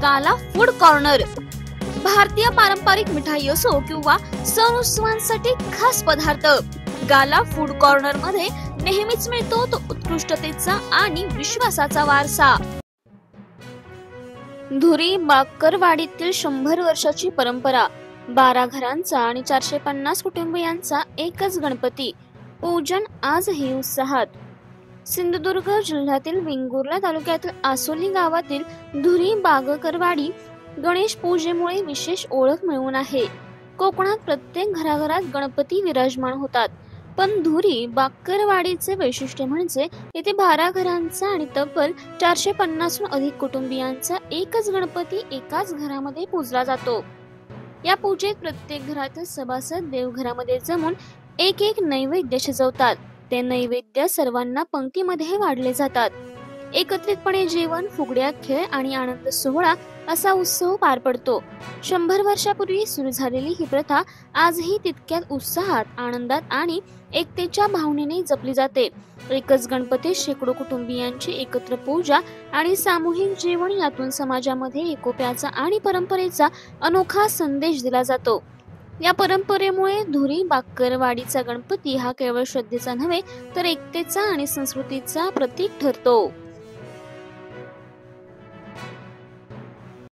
गाला food corner. भारतीय पारंपरिक मिठाई असो किंवा सण उत्सवांसाठी खास पदार्थ, गाला फूड कॉर्नर मध्ये नेहमीच मिळतो तो उत्कृष्टतेचा आणि विश्वासाचा वारसा। धुरी बाकरवाडीतील 100 वर्षाची परंपरा, 12 घरांचा आणि 450 कुटुंबियांचा एकच गणपती पूजन आजही उत्साहात। सिंधुदुर्ग जिल्ह्यातील वेंगुर्ला तालुक्यातील आसोली गावातील धुरी बाकरवाडी गणेश पूजेमुळे विशेष ओळख मिळवून आहे। कोकणात प्रत्येक घराघरात गणपती विराजमान होतात, पण धुरी बाकरवाडीचे वैशिष्ट्य म्हणजे येथे 12 घरांचा आणि तब्बल 450हून अधिक कुटुंबियांचा एकच गणपती एकाच घरामध्ये पूजला जातो। या पूजेत प्रत्येक घरातील सभासद देवघरामध्ये जमून एक एक नैवेद्य शिजवतात। ते नैवेद्य सर्वांना पंक्तीमध्ये वाढले जातात। एकत्रितपणे जेवण, फुगड्या, खेळ आणि आनंद सोहळा असा उत्सव पार पडतो। 100 वर्षापूर्वी सुरू झालेली ही प्रथा आजही तितक्याच उत्साहात, आनंदात आणि एकतेच्या भावनेने जपली जाते। एकच गणपती, शेकडो कुटुंबियांची एकत्र पूजा आणि सामूहिक जेवण यातून समाजामध्ये एकोप्याचा आणि परंपरेचा अनोखा संदेश दिला जातो। या परंपरेमुळे धुरी बाकरवाडीचा गणपती हा केवळ श्रद्धेचा नव्हे तर एकतेचा आणि संस्कृतीचा प्रतीक ठरतो।